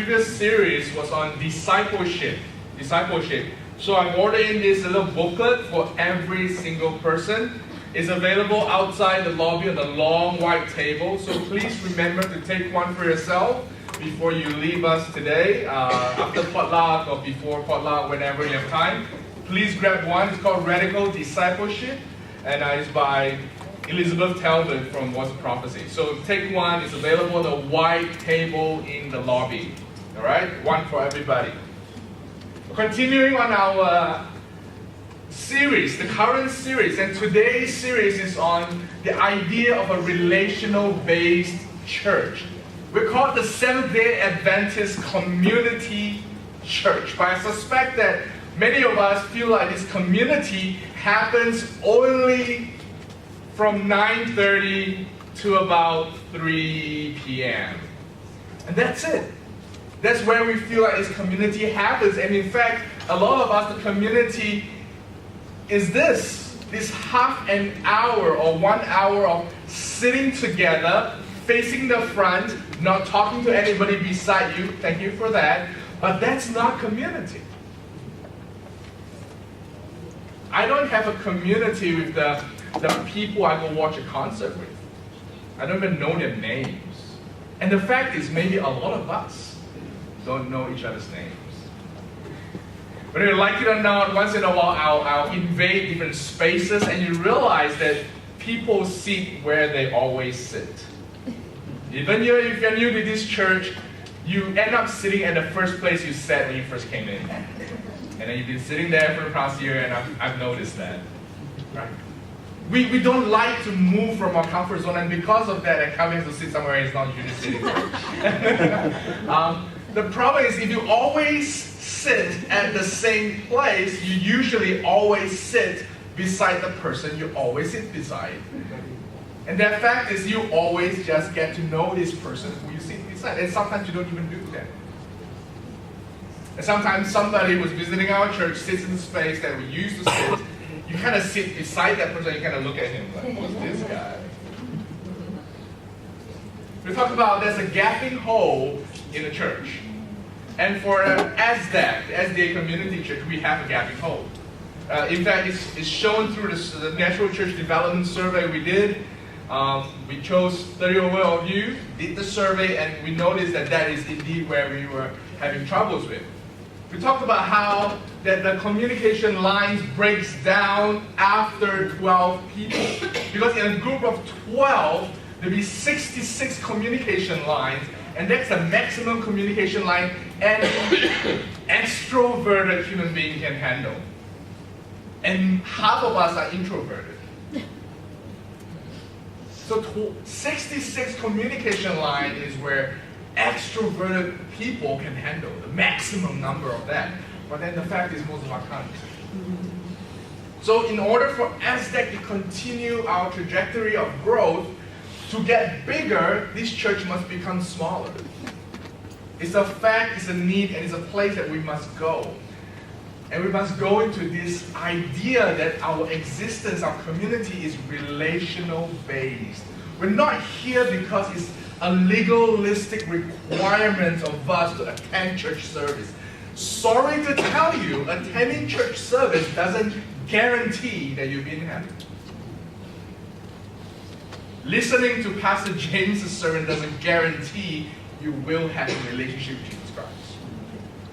Previous series was on discipleship. So I'm ordering this little booklet for every single person. It's available outside the lobby on the long white table. So please remember to take one for yourself before you leave us today, after potluck or before potluck, whenever you have time. Please grab one. It's called Radical Discipleship, and it's by Elizabeth Talbot from What's Prophecy. So take one. It's available on the white table in the lobby. All right, one for everybody. Continuing on our series, the current series, and today's series is on the idea of a relational-based church. We're called the Seventh-day Adventist Community Church, but I suspect that many of us feel like this community happens only from 9:30 to about 3 p.m. And that's it. That's where we feel like this community happens. And in fact, a lot of us, the community is this half an hour or 1 hour of sitting together, facing the front, not talking to anybody beside you. Thank you for that. But that's not community. I don't have a community with the people I go watch a concert with. I don't even know their names. And the fact is, maybe a lot of us don't know each other's names. Whether you like it or not, once in a while I'll invade different spaces and you realize that people sit where they always sit. Even if you're new to this church, you end up sitting at the first place you sat when you first came in. And then you've been sitting there for the past year, and I've noticed that. Right? We don't like to move from our comfort zone, and because of that, Calvin has to sit somewhere he's not usually sitting. The problem is, if you always sit at the same place, you usually always sit beside the person you always sit beside. And that fact is, you always just get to know this person who you sit beside. And sometimes you don't even do that. And sometimes somebody who's visiting our church sits in the space that we used to sit. You kind of sit beside that person, you kind of look at him like, who's this guy? We talked about there's a gaping hole in the church. And for ASDAC, the SDA Community Church, we have a gaping hole. In fact, it's shown through the Natural Church Development Survey we did. We chose 30 over of you, did the survey, and we noticed that is indeed where we were having troubles with. We talked about how that the communication lines breaks down after 12 people. Because in a group of 12, there'll be 66 communication lines, and that's the maximum communication line any extroverted human being can handle. And half of us are introverted. So 66 communication line is where extroverted people can handle the maximum number of that. But then the fact is most of us can't. So in order for ASDAC to continue our trajectory of growth, to get bigger, this church must become smaller. It's a fact, it's a need, and it's a place that we must go. And we must go into this idea that our existence, our community is relational based. We're not here because it's a legalistic requirement of us to attend church service. Sorry to tell you, attending church service doesn't guarantee that you'll be in heaven. Listening to Pastor James' sermon doesn't guarantee you will have a relationship with Jesus Christ.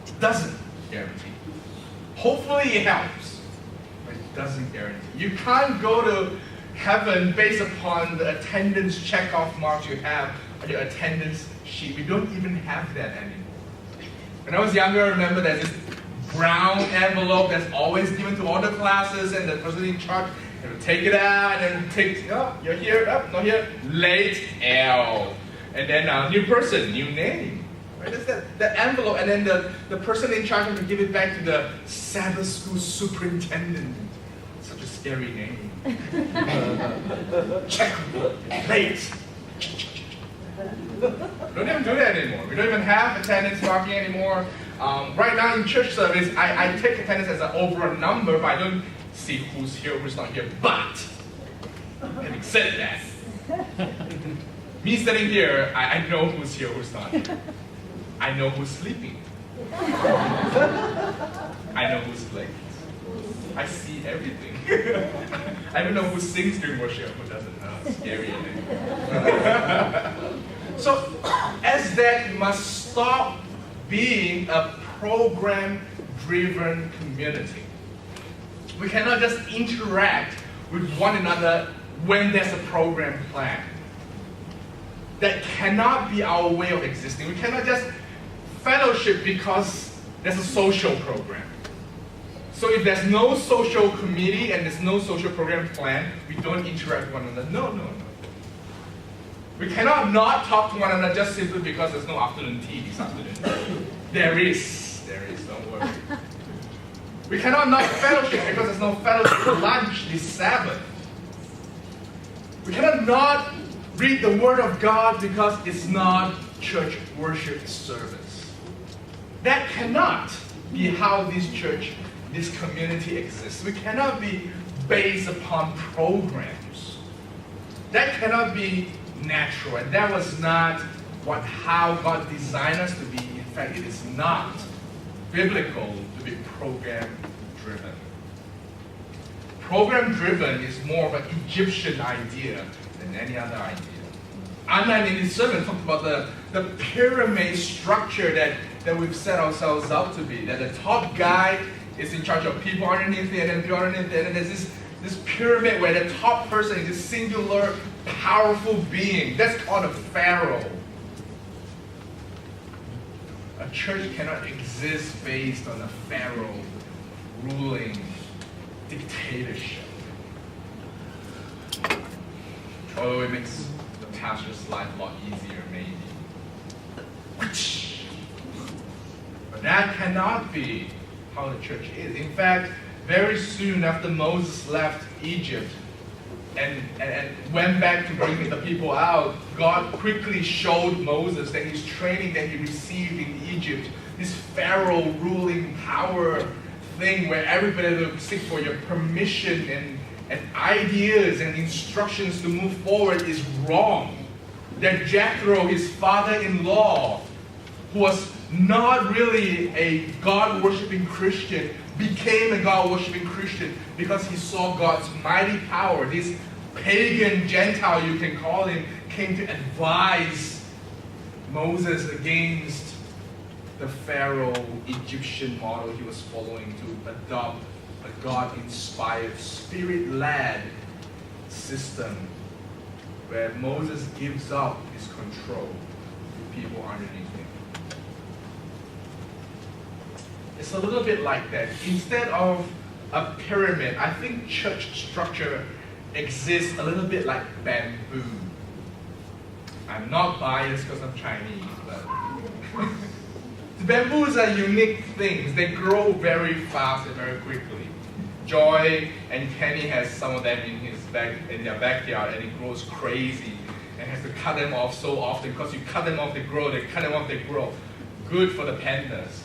It doesn't guarantee. Hopefully it helps, but it doesn't guarantee. You can't go to heaven based upon the attendance check-off marks you have on your attendance sheet. We don't even have that anymore. When I was younger, I remember there's this brown envelope that's always given to all the classes, and the person in charge would take it out and then take, oh, you're here, oh, not here, late L. And then new person, new name. Right? That's the envelope, and then the person in charge would give it back to the Sabbath school superintendent. Such a scary name. Check, late. We don't even do that anymore. We don't even have attendance marking anymore. Right now in church service, I take attendance as an overall number, but I don't see who's here, who's not here. But, having said that, me sitting here, I know who's here, who's not here. I know who's sleeping. I know who's late. I see everything. I don't know who sings during worship, who doesn't know. It's scary, isn't it? So, as that, we must stop being a program-driven community. We cannot just interact with one another when there's a program plan. That cannot be our way of existing. We cannot just fellowship because there's a social program. So if there's no social committee and there's no social program plan, we don't interact with one another. No. We cannot not talk to one another just simply because there's no afternoon tea this afternoon. There is, don't worry. We cannot not fellowship because there's no fellowship lunch this Sabbath. We cannot not read the Word of God because it's not church worship service. That cannot be how this church, this community exists. We cannot be based upon programs. That cannot be natural, and that was not how God designed us to be. In fact, it is not biblical to be program-driven. Program-driven is more of an Egyptian idea than any other idea. Anna in his sermon talked about the pyramid structure that we've set ourselves up to be. That the top guy is in charge of people underneath it, and then people underneath it, and there's this pyramid where the top person is this singular, powerful being. That's called a pharaoh. A church cannot exist based on a pharaoh ruling dictatorship. Although it makes the pastor's life a lot easier, maybe. But that cannot be how the church is. In fact, very soon after Moses left Egypt and went back to bring the people out, God quickly showed Moses that his training that he received in Egypt, this Pharaoh ruling power thing where everybody will seek for your permission and ideas and instructions to move forward is wrong. That Jethro, his father-in-law, who was not really a God-worshipping Christian, became a God-worshipping Christian because he saw God's mighty power. This pagan Gentile, you can call him, came to advise Moses against the Pharaoh Egyptian model he was following to adopt a God-inspired, Spirit-led system where Moses gives up his control to people underneath him. It's a little bit like that. Instead of a pyramid, I think church structure exists a little bit like bamboo. I'm not biased because I'm Chinese, but bamboos are unique things. They grow very fast and very quickly. Joy and Kenny has some of them in their backyard, and it grows crazy and has to cut them off so often because you cut them off, they grow, they cut them off, they grow. Good for the pandas.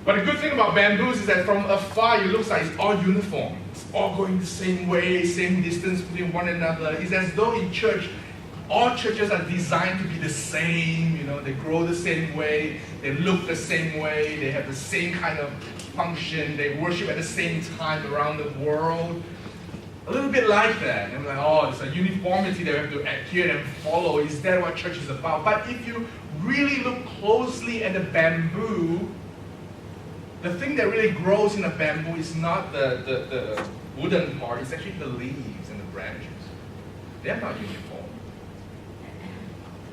But the good thing about bamboos is that from afar it looks like it's all uniform. It's all going the same way, same distance between one another. It's as though in church, all churches are designed to be the same. They grow the same way, they look the same way, they have the same kind of function, they worship at the same time around the world. A little bit like that. And I'm like, it's a uniformity that we have to adhere and follow. Is that what church is about? But if you really look closely at the bamboo, the thing that really grows in a bamboo is not the wooden part, it's actually the leaves and the branches. They're not uniform.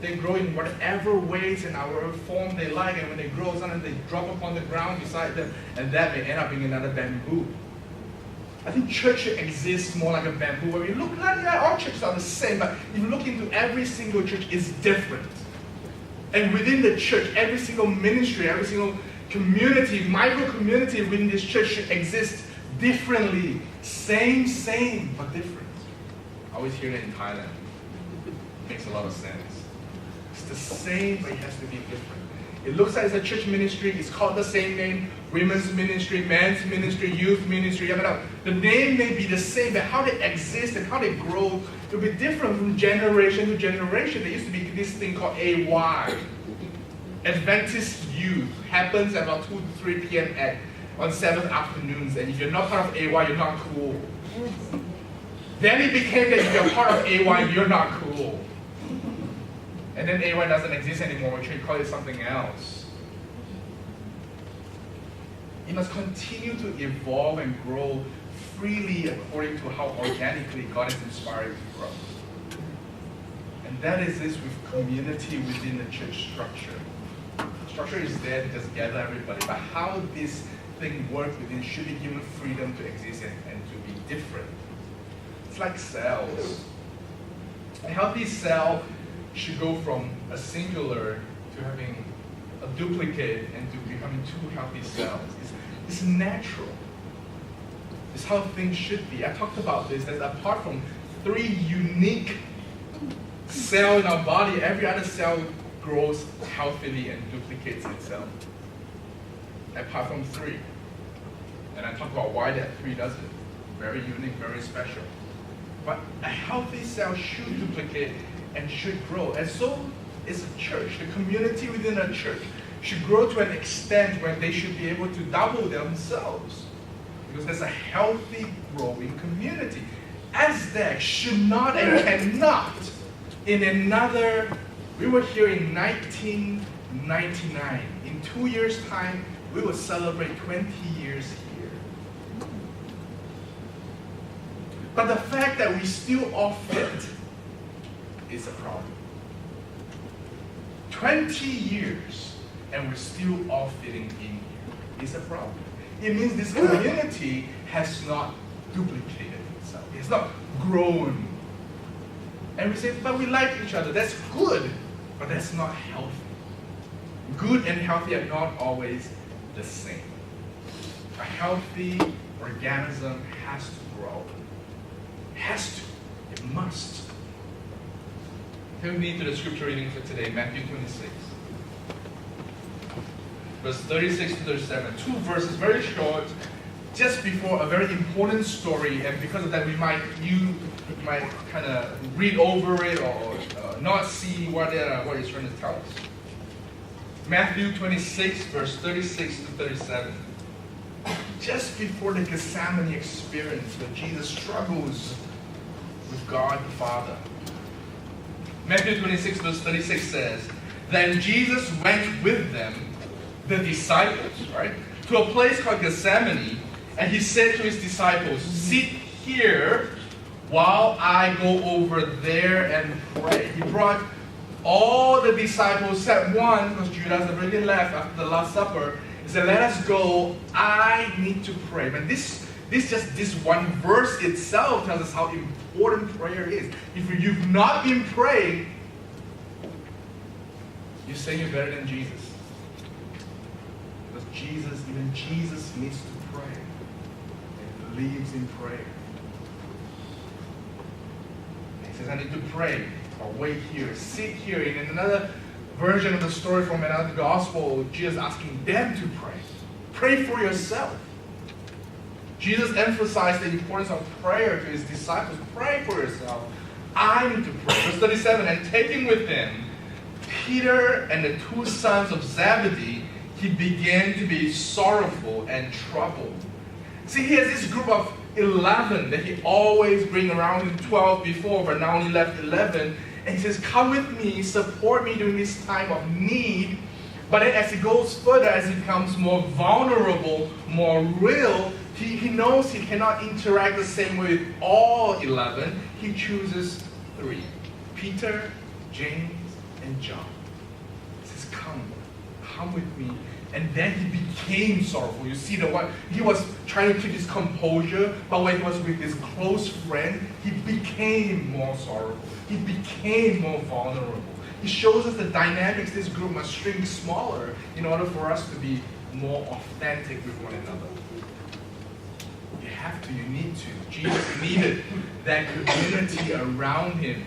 They grow in whatever ways and however form they like, and when they grow, sometimes they drop upon the ground beside them, and that may end up being another bamboo. I think church exists more like a bamboo, where we look like all churches are the same, but if you look into every single church, it's different. And within the church, every single ministry, every single community, micro-community within this church should exist differently. Same, but different. I always hear that in Thailand. Makes a lot of sense. It's the same, but it has to be different. It looks like it's a church ministry. It's called the same name. Women's ministry, men's ministry, youth ministry. The name may be the same, but how they exist and how they grow will be different from generation to generation. There used to be this thing called AY. Adventist youth happens at about 2 to 3 p.m. on Sabbath afternoons, and if you're not part of AY, you're not cool. Then it became that if you're part of AY, you're not cool. And then AY doesn't exist anymore, we should call it something else. You must continue to evolve and grow freely according to how organically God is inspired to grow. And that is this with community within the church structure. Structure is there to just gather everybody, but how this thing works within should be given freedom to exist and to be different. It's like cells. A healthy cell should go from a singular to having a duplicate and to becoming 2 healthy cells. It's natural. It's how things should be. I talked about this, that apart from 3 unique cells in our body, every other cell grows healthily and duplicates itself. Apart from 3. And I talked about why that 3 does it. Very unique, very special. But a healthy cell should duplicate and should grow. And so is a church. The community within a church should grow to an extent where they should be able to double themselves. Because there's a healthy, growing community. ASDAC should not and cannot. We were here in 1999. In 2 years' time, we will celebrate 20 years here. But the fact that we still all fit is a problem. 20 years and we're still all fitting in here is a problem. It means this community has not duplicated itself. It's not grown. And we say, but we like each other. That's good, but that's not healthy. Good and healthy are not always the same. A healthy organism has to grow. Has to. It must. Turn me to the scripture reading for today, Matthew 26. Verse 36 to 37. 2 verses, very short, just before a very important story, and because of that you might kind of read over it or not see what it's trying to tell us. Matthew 26, verse 36 to 37. Just before the Gethsemane experience where Jesus struggles with God the Father. Matthew 26, verse 36 says, Then Jesus went with them, the disciples, right, to a place called Gethsemane, and he said to his disciples, Sit here while I go over there and pray. He brought all the disciples except one, because Judas had already left after the Last Supper. He said, let us go. I need to pray. But this one verse itself tells us how important prayer is. If you've not been praying, you're saying you're better than Jesus. Because even Jesus needs to pray. And believes in prayer. And he says, I need to pray. Or wait here, sit here. In another version of the story from another gospel, Jesus asking them to pray. Pray for yourself. Jesus emphasized the importance of prayer to his disciples. Pray for yourself. I need to pray. Verse 37, and taking with him Peter and the 2 sons of Zebedee, he began to be sorrowful and troubled. See, he has this group of 11 that he always bring around him, 12 before, but now only left 11. And he says, come with me, support me during this time of need. But then as he goes further, as he becomes more vulnerable, more real, he knows he cannot interact the same way with all 11. He chooses 3. Peter, James, and John. He says, come with me. And then he became sorrowful. You see what he was trying to keep his composure, but when he was with his close friend, he became more sorrowful. He became more vulnerable. He shows us the dynamics this group must shrink smaller in order for us to be more authentic with one another. You have to, you need to. Jesus needed that community around him.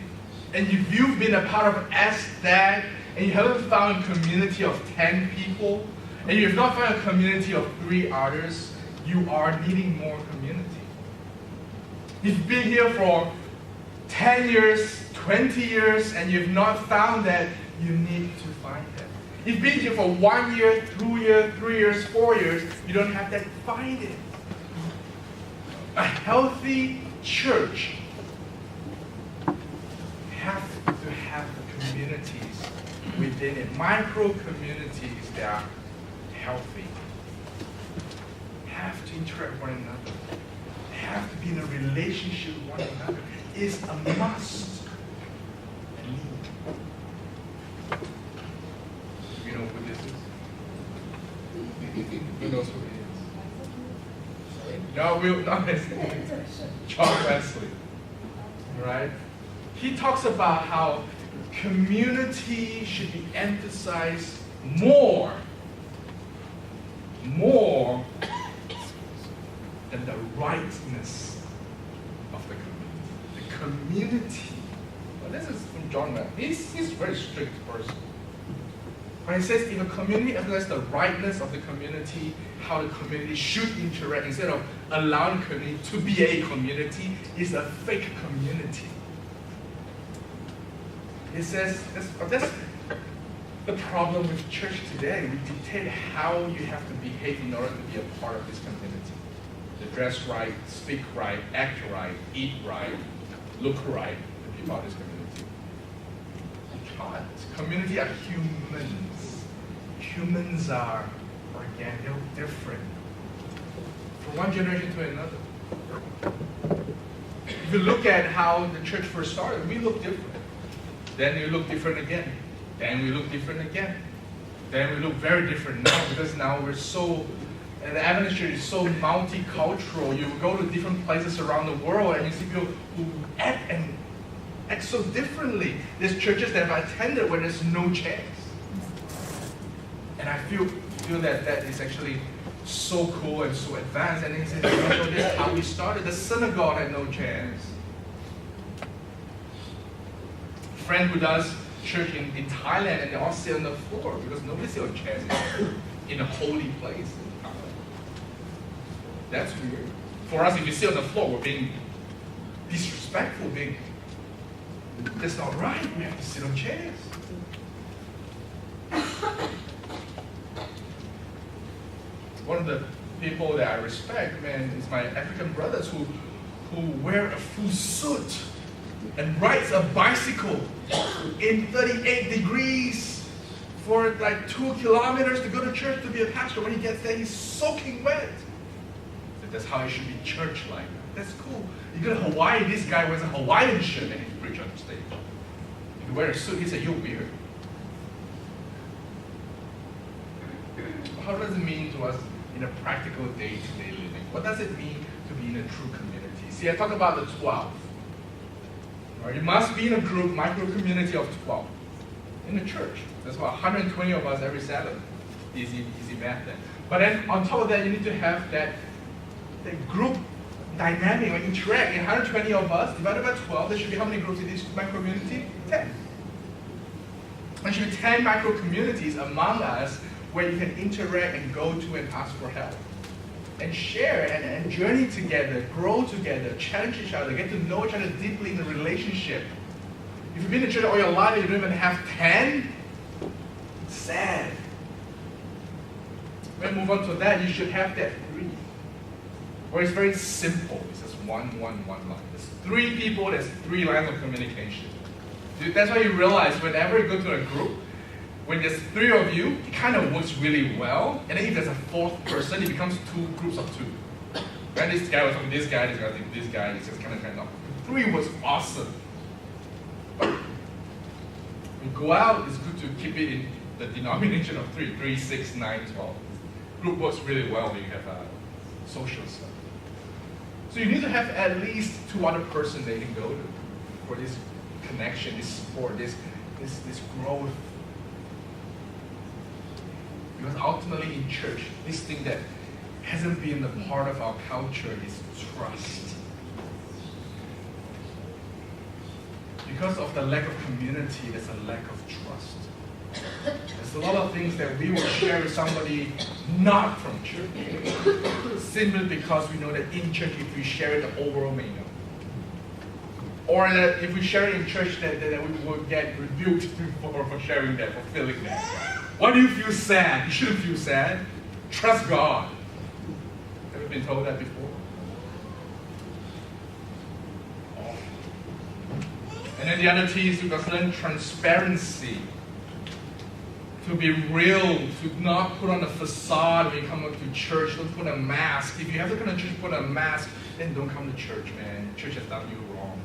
And if you've been a part of ASDAC and you haven't found a community of 10 people, and you have not found a community of 3 others, you are needing more community. If you've been here for 10 years, 20 years, and you've not found that, you need to find that. You've been here for 1 year, 2 years, 3 years, 4 years. You don't have that. Find it. A healthy church have to have communities within it, micro communities that are healthy. Have to interact with one another. Have to be in a relationship with one another. It's a must. You know who this is? Who knows who it is? No, we'll not. John Wesley. Right? He talks about how community should be emphasized more than the rightness of the community. The community. Well, this is from John Wesley. He's a very strict person. When he says if a community emphasizes the rightness of the community, how the community should interact, instead of allowing the community to be a community, it's a fake community. It says that's the problem with church today. We dictate how you have to behave in order to be a part of this community. To dress right, speak right, act right, eat right, look right, to be part of this community. You can't. Community are humans. Humans are organic, they're different. From one generation to another. If you look at how the church first started, we look different. Then we look different again. Then we look different again. Then we look very different now, because now we're so, and the Adventist church is so multicultural. You go to different places around the world and you see people who act so differently. There's churches that I've attended where there's no chairs. And I feel that is actually so cool and so advanced. And he says, you know, this is how we started. The synagogue had no chairs. A friend who does church in Thailand, and they all sit on the floor because nobody sits on chairs in a holy place in Thailand. That's weird. For us, if you sit on the floor, we're being disrespectful, that's not right. We have to sit on chairs. One of the people that I respect, man, is my African brothers who wear a full suit and rides a bicycle in 38 degrees for like 2 kilometers to go to church to be a pastor. When he gets there, he's soaking wet. So that's how it should be church-like. That's cool. You go to Hawaii, this guy wears a Hawaiian shirt and he preach on stage. If you wear a suit, he said, you're weird. How does it mean to us in a practical day-to-day living? What does it mean to be in a true community? See, I talk about the 12. Right? You must be in a group, micro-community of 12 in the church. That's about 120 of us every Sabbath. Easy math then. But then on top of that, you need to have that group dynamic or interact. In 120 of us, divided by 12, there should be how many groups in this micro-community? 10. There should be 10 micro-communities among us where you can interact and go to and ask for help. And share and journey together, grow together, challenge each other, get to know each other deeply in the relationship. If you've been in church all your life and you don't even have 10, it's sad. When we move on to that, you should have that 3. Where it's very simple. It's just one line. There's 3 people, there's 3 lines of communication. That's why you realize whenever you go to a group, when there's 3 of you, it kind of works really well. And then if there's a 4th person, it becomes 2 groups of 2. Right? This guy was talking to this guy, this guy was talking to this guy, it's just kind of. 3 was awesome. But when you go out, it's good to keep it in the denomination of 3. 3, 6, 9, 12. Group works really well when you have social stuff. So you need to have at least 2 other persons that you can go to for this connection, this support, this growth. Because ultimately in church, this thing that hasn't been a part of our culture is trust. Because of the lack of community, there's a lack of trust. There's a lot of things that we will share with somebody not from church, simply because we know that in church, if we share it, the whole world may know. Or that if we share it in church, that we will get rebuked for sharing that, for feeling that. Why do you feel sad? You shouldn't feel sad. Trust God. Have you been told that before? Oh. And then the other T is you must learn transparency. To be real, to not put on a facade when you come up to church. Don't put a mask. If you have to come to church, put a mask, then don't come to church, man. Church has done you wrong.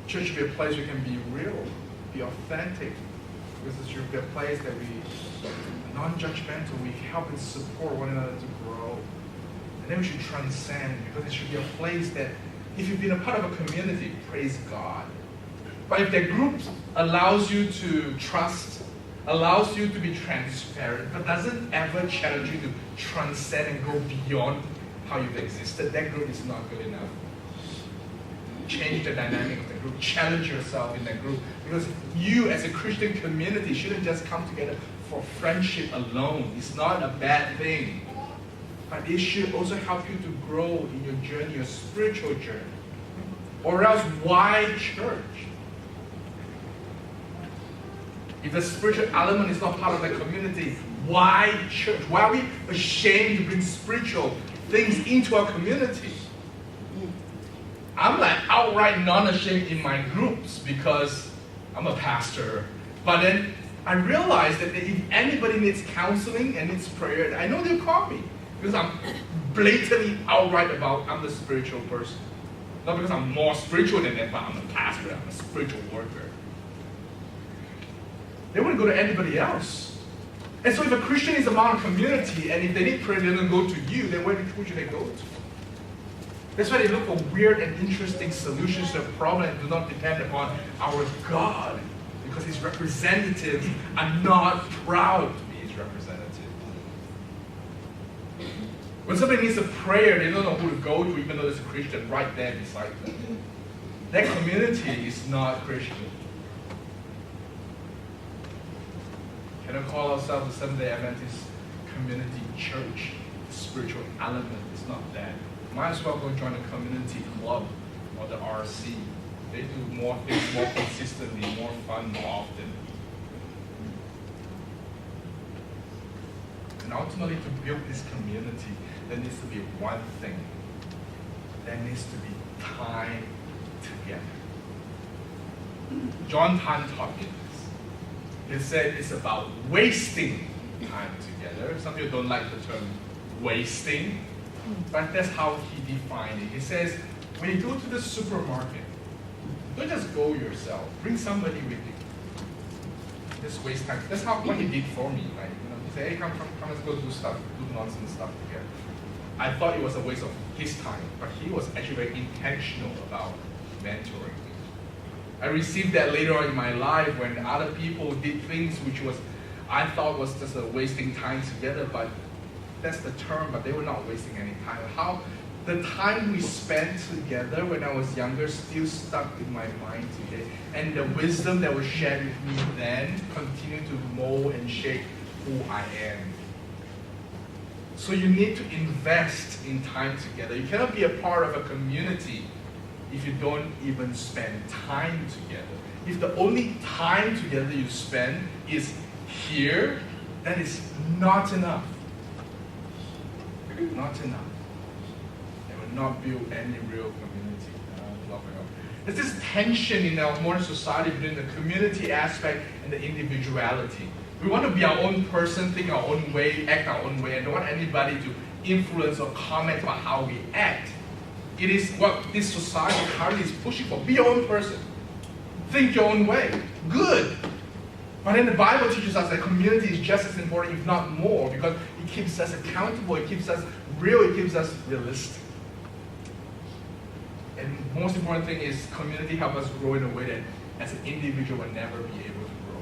Church should be a place where you can be real, be authentic. Because it should be a place that we are non-judgmental, we help and support one another to grow. And then we should transcend, because it should be a place that, if you've been a part of a community, praise God. But if that group allows you to trust, allows you to be transparent, but doesn't ever challenge you to transcend and go beyond how you've existed, that group is not good enough. Change the dynamic of the group, challenge yourself in that group, because you as a Christian community shouldn't just come together for friendship alone. It's not a bad thing, but it should also help you to grow in your journey, your spiritual journey. Or else, why church? If the spiritual element is not part of the community, why church? Why are we ashamed to bring spiritual things into our community? I'm like outright non-ashamed in my groups because I'm a pastor. But then I realized that if anybody needs counseling and needs prayer, I know they'll call me. Because I'm blatantly outright about I'm the spiritual person. Not because I'm more spiritual than them, but I'm a pastor, I'm a spiritual worker. They wouldn't go to anybody else. And so if a Christian is among a community, and if they need prayer, they don't go to you, then who should they go to? That's why they look for weird and interesting solutions to a problem and do not depend upon our God, because His representatives are not proud to be His representatives. When somebody needs a prayer, they don't know who to go to, even though there's a Christian right there beside them. That community is not Christian. Can I call ourselves the Seventh-day Adventist Community Church? The spiritual element is not that. Might as well go join a community club or the RC. They do more things more consistently, more fun, more often. And ultimately, to build this community, there needs to be one thing. There needs to be time together. John Tan taught me this. He said it's about wasting time together. Some people don't like the term wasting, but that's how he defined it. He says, when you go to the supermarket, don't just go yourself. Bring somebody with you. Just waste time. That's what he did for me. Right? He said, hey, come, let's go do stuff, do nonsense stuff together. I thought it was a waste of his time, but he was actually very intentional about mentoring me. I received that later on in my life when other people did things which I thought was just a wasting time together, but that's the term, but they were not wasting any time. How the time we spent together when I was younger still stuck in my mind today. And the wisdom that was shared with me then continued to mold and shape who I am. So you need to invest in time together. You cannot be a part of a community if you don't even spend time together. If the only time together you spend is here, that is not enough. Not enough. It will not build any real community. There's this tension in our modern society between the community aspect and the individuality. We want to be our own person, think our own way, act our own way, and don't want anybody to influence or comment about how we act. It is what this society currently is pushing for. Be your own person. Think your own way. Good. But then the Bible teaches us that community is just as important, if not more, because it keeps us accountable, it keeps us real, it keeps us realistic. And the most important thing is community helps us grow in a way that as an individual will never be able to grow.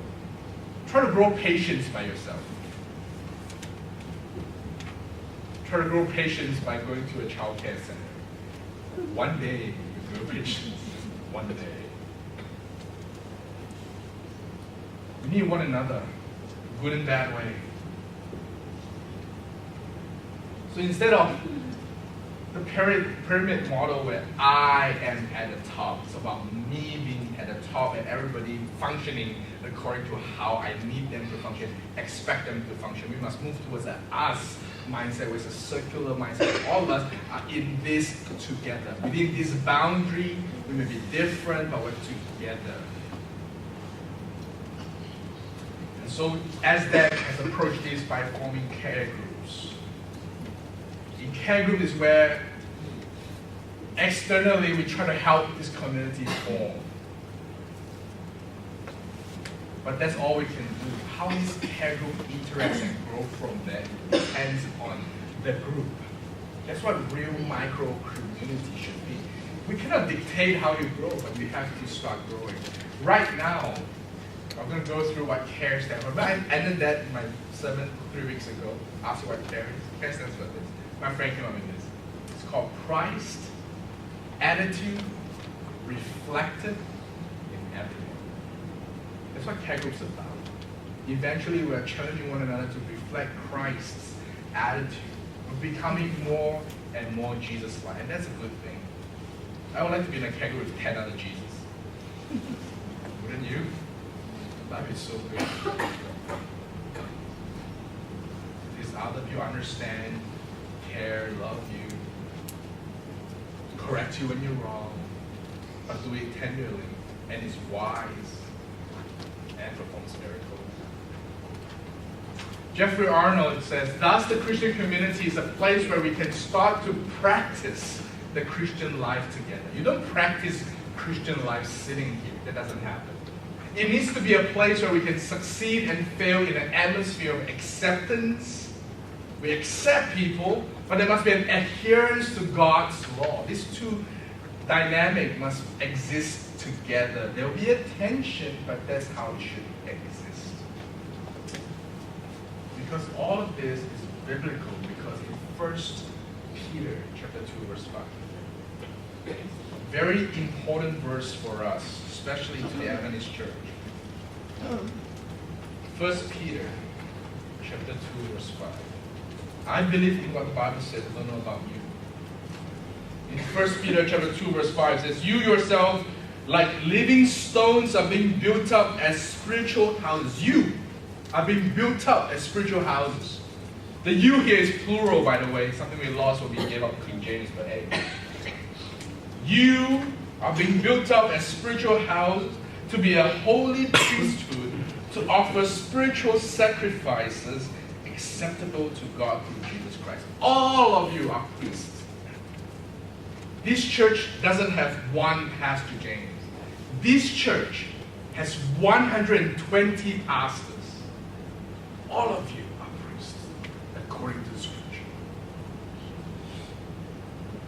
Try to grow patience by yourself. Try to grow patience by going to a child care center. One day you grow patience. One day. We need one another, good and bad way. So instead of the pyramid model where I am at the top. It's about me being at the top and everybody functioning according to how I need them to function, expect them to function. We must move towards an us mindset, which is a circular mindset. All of us are in this together. Within this boundary, we may be different, but we're together. And so ASDAC has approached this by forming care groups. In care group is where externally we try to help this community form. But that's all we can do. How this care group interacts and grow from there depends on the group. That's what real micro community should be. We cannot dictate how you grow, but we have to start growing. Right now, I'm going to go through what CARE stands for. But I ended that in my sermon 3 weeks ago. Asked what CARE is. CARE stands for this. My friend came up with this. It's called Christ, Attitude, Reflected in Everyone. That's what care groups are about. Eventually, we're challenging one another to reflect Christ's attitude. We're becoming more and more Jesus-like, and that's a good thing. I would like to be in a care group with 10 other Jesus. Wouldn't you? Life is so good. These other people understand, care, love you, correct you when you're wrong, but do it tenderly, and is wise, and performs miracles. Jeffrey Arnold says, thus the Christian community is a place where we can start to practice the Christian life together. You don't practice Christian life sitting here. That doesn't happen. It needs to be a place where we can succeed and fail in an atmosphere of acceptance. We accept people, but there must be an adherence to God's law. These two dynamics must exist together. There will be a tension, but that's how it should exist. Because all of this is biblical, because in 1 Peter chapter 2, verse 5, very important verse for us, especially to the Adventist church. 1 Peter chapter 2, verse 5. I believe in what the Bible says. I don't know about you. In 1 Peter chapter 2, verse 5, it says, you yourself, like living stones, are being built up as spiritual houses. You are being built up as spiritual houses. The you here is plural, by the way. Something we lost when we gave up King James, but hey. You are being built up as spiritual houses to be a holy priesthood, to offer spiritual sacrifices acceptable to God through Jesus Christ. All of you are priests. This church doesn't have one Pastor James. This church has 120 pastors. All of you are priests, according to the Scripture.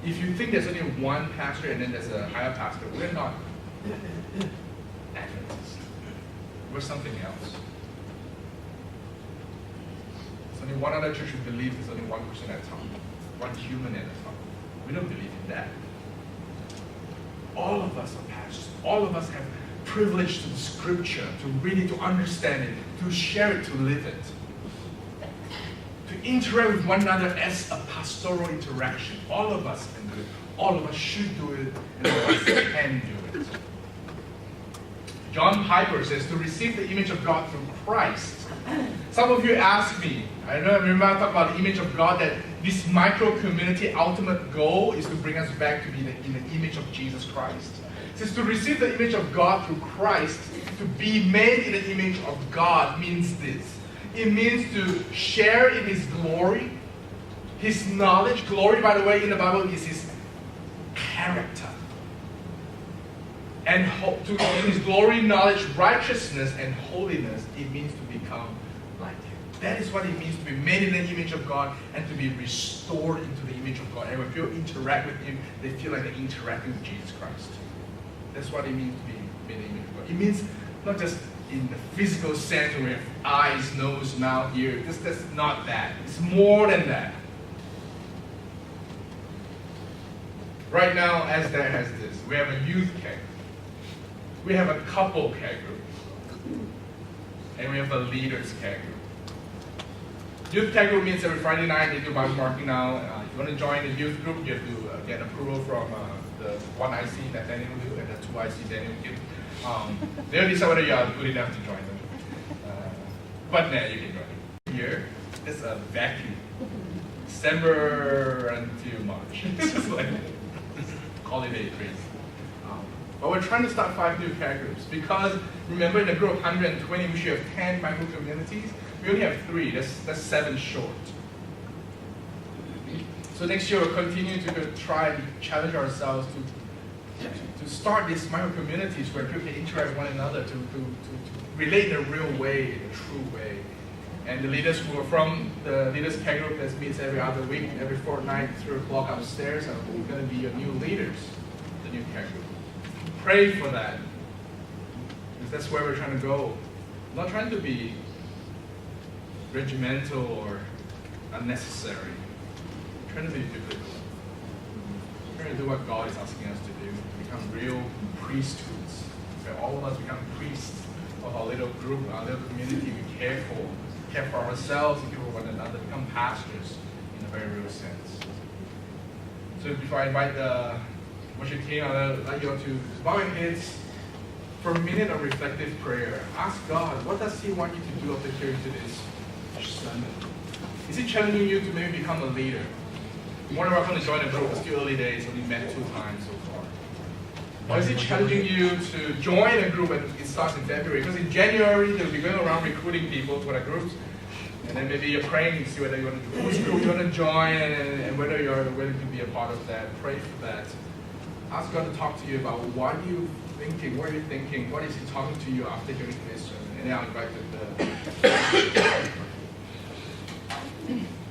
If you think there's only one pastor and then there's a higher pastor, we're not Adventist. We're something else. There's only one other church who believes there's only one person at a time, one human at a time. We don't believe in that. All of us are pastors. All of us have privilege to the Scripture, to read it, to understand it, to share it, to live it. To interact with one another as a pastoral interaction. All of us can do it. All of us should do it, and all of us can do it. John Piper says, to receive the image of God through Christ. Some of you ask me, I remember I talked about the image of God, that this micro-community ultimate goal is to bring us back to be in the image of Jesus Christ. It says to receive the image of God through Christ, to be made in the image of God means this. It means to share in His glory, His knowledge. Glory, by the way, in the Bible is His character. And to in His glory, knowledge, righteousness, and holiness, it means to become like Him. That is what it means to be made in the image of God and to be restored into the image of God. And when people interact with Him, they feel like they're interacting with Jesus Christ. That's what it means to be made in the image of God. It means not just in the physical sense where we have eyes, nose, mouth, ear. That's not that. It's more than that. Right now, ASDAC has this. We have a youth care group. We have a couple care group. And we have a leaders care group. Youth care group means every Friday night they do Bible marking now. you want to join the youth group, you have to get approval from the one IC that Daniel will do and the two IC Daniel will give. They'll decide whether you are good enough to join them. But now you can join. Here, it's a vacuum. December until March. It's just like holiday crazy. But we're trying to start 5 new care groups because remember in the group of 120 we should have 10 micro communities. We only have 3. That's 7 short. So next year we'll continue to try and challenge ourselves to start these micro communities where people can interact with one another, to relate in a real way, in a true way. And the leaders who are from the leaders care group that meets every other week, every fortnight, 3 o'clock upstairs, are going to be your new leaders, the new care group. Pray for that, because that's where we're trying to go. I'm not trying to be regimental or unnecessary. I'm trying to be biblical. I'm trying to do what God is asking us to do, to become real priesthoods, where all of us become priests of our little group, our little community. We care for ourselves and care for one another, become pastors in a very real sense. So before I invite the worship team, I'd like you all to bow your heads for a minute of reflective prayer. Ask God, what does He want you to do after hearing to this sermon? Is He challenging you to maybe become a leader? One of us want to join a group. It's still early days, only met 2 times so far. Or is He challenging you to join a group and it starts in February? Because in January they'll be going around recruiting people for the groups. And then maybe you're praying to see whether you want to, which group you want to join and whether you're willing to be a part of that. Pray for that. Ask God to talk to you about what are you thinking, what are you thinking, what is He talking to you after hearing this sermon. And then I'll invite the